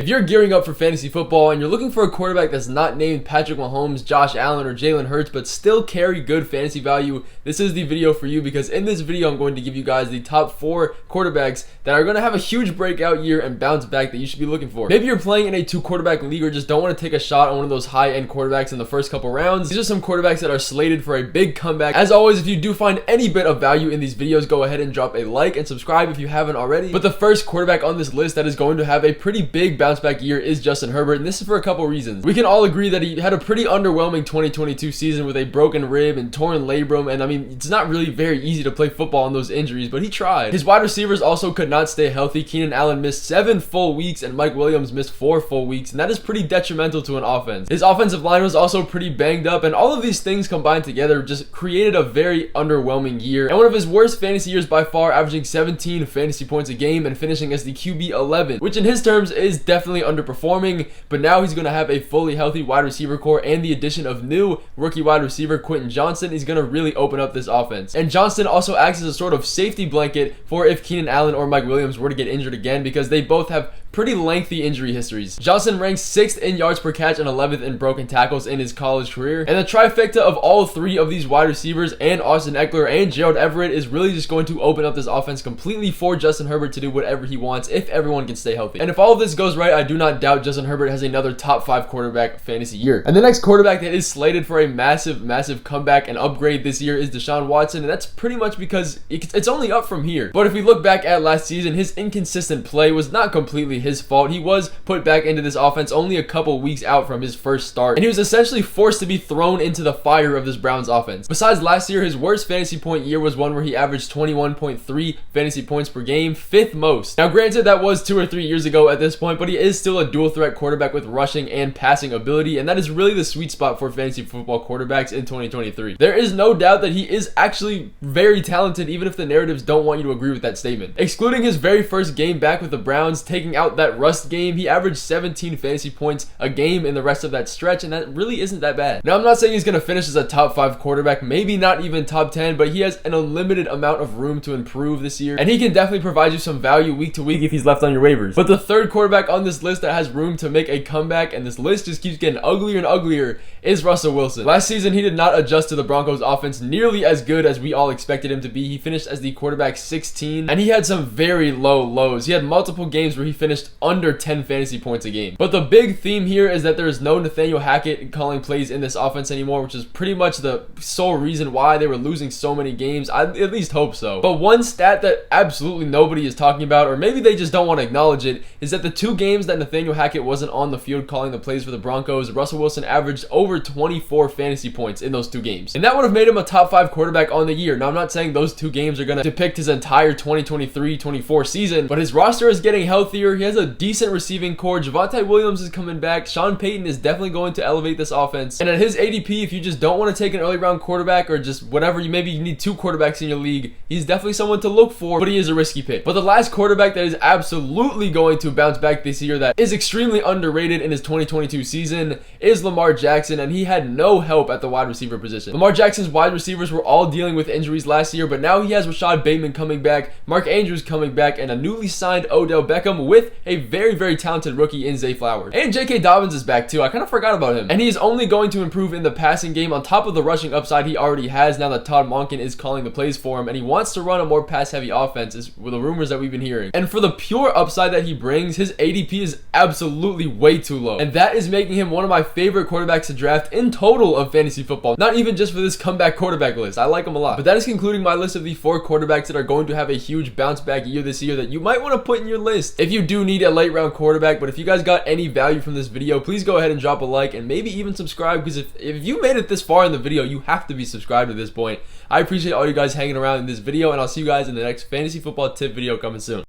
If you're gearing up for fantasy football and you're looking for a quarterback that's not named Patrick Mahomes, Josh Allen, or Jalen Hurts, but still carry good fantasy value, this is the video for you, because in this video I'm going to give you guys the top 4 quarterbacks that are going to have a huge breakout year and bounce back that you should be looking for. Maybe you're playing in a 2-quarterback league or just don't want to take a shot on one of those high-end quarterbacks in the first couple rounds. These are some quarterbacks that are slated for a big comeback. As always, if you do find any bit of value in these videos, go ahead and drop a like and subscribe if you haven't already. But the first quarterback on this list that is going to have a pretty big bounce back year is Justin Herbert, and this is for a couple reasons. We can all agree that he had a pretty underwhelming 2022 season with a broken rib and torn labrum, and I mean, it's not really very easy to play football on those injuries, but he tried. His wide receivers also could not stay healthy. Keenan Allen missed 7 full weeks and Mike Williams missed 4 full weeks, and that is pretty detrimental to an offense. His offensive line was also pretty banged up, and all of these things combined together just created a very underwhelming year, and one of his worst fantasy years by far, averaging 17 fantasy points a game and finishing as the QB 11, which in his terms is definitely underperforming. But now he's going to have a fully healthy wide receiver core, and the addition of new rookie wide receiver Quentin Johnson is going to really open up this offense. And Johnson also acts as a sort of safety blanket for if Keenan Allen or Mike Williams were to get injured again, because they both have pretty lengthy injury histories. Johnson ranks 6th in yards per catch and 11th in broken tackles in his college career. And the trifecta of all 3 of these wide receivers and Austin Eckler and Gerald Everett is really just going to open up this offense completely for Justin Herbert to do whatever he wants if everyone can stay healthy. And if all of this goes right, I do not doubt Justin Herbert has another top 5 quarterback fantasy year. And the next quarterback that is slated for a massive comeback and upgrade this year is Deshaun Watson, and that's pretty much because it's only up from here. But if we look back at last season, his inconsistent play was not completely his fault. He was put back into this offense only a couple weeks out from his first start, and he was essentially forced to be thrown into the fire of this Browns offense. Besides last year, his worst fantasy point year was one where he averaged 21.3 fantasy points per game, 5th most. Now granted, that was 2 or 3 years ago at this point, but he is still a dual threat quarterback with rushing and passing ability, and that is really the sweet spot for fantasy football quarterbacks in 2023. There is no doubt that he is actually very talented, even if the narratives don't want you to agree with that statement. Excluding his very first game back with the Browns, taking out that rust game, he averaged 17 fantasy points a game in the rest of that stretch, and that really isn't that bad. Now, I'm not saying he's going to finish as a top 5 quarterback, maybe not even top 10, but he has an unlimited amount of room to improve this year, and he can definitely provide you some value week to week if he's left on your waivers. But the third quarterback on this list that has room to make a comeback, and this list just keeps getting uglier and uglier, is Russell Wilson. Last season, he did not adjust to the Broncos offense nearly as good as we all expected him to be. He finished as the quarterback 16, and he had some very low lows. He had multiple games where he finished under 10 fantasy points a game. But the big theme here is that there is no Nathaniel Hackett calling plays in this offense anymore, which is pretty much the sole reason why they were losing so many games. I at least hope so. But one stat that absolutely nobody is talking about, or maybe they just don't want to acknowledge it, is that the 2 games that Nathaniel Hackett wasn't on the field calling the plays for the Broncos, Russell Wilson averaged over 24 fantasy points in those 2 games. And that would have made him a top 5 quarterback on the year. Now, I'm not saying those 2 games are going to depict his entire 2023-24 season, but his roster is getting healthier. He has a decent receiving core. Javonte Williams is coming back. Sean Payton is definitely going to elevate this offense. And at his ADP, if you just don't want to take an early round quarterback, or just whatever, maybe you need 2 quarterbacks in your league, he's definitely someone to look for, but he is a risky pick. But the last quarterback that is absolutely going to bounce back this year, that is extremely underrated in his 2022 season, is Lamar Jackson, and he had no help at the wide receiver position. Lamar Jackson's wide receivers were all dealing with injuries last year, but now he has Rashad Bateman coming back, Mark Andrews coming back, and a newly signed Odell Beckham with a very talented rookie in Zay Flowers. And J.K. Dobbins is back too. I kind of forgot about him. And he is only going to improve in the passing game on top of the rushing upside he already has now that Todd Monken is calling the plays for him, and he wants to run a more pass-heavy offense, is with the rumors that we've been hearing. And for the pure upside that he brings, his ADP is absolutely way too low. And that is making him one of my favorite quarterbacks to draft in total of fantasy football. Not even just for this comeback quarterback list. I like him a lot. But that is concluding my list of the 4 quarterbacks that are going to have a huge bounce back year this year that you might want to put in your list if you do need a late round quarterback. But if you guys got any value from this video, please go ahead and drop a like and maybe even subscribe, because if you made it this far in the video, you have to be subscribed at this point. I appreciate all you guys hanging around in this video, and I'll see you guys in the next fantasy football tip video coming soon.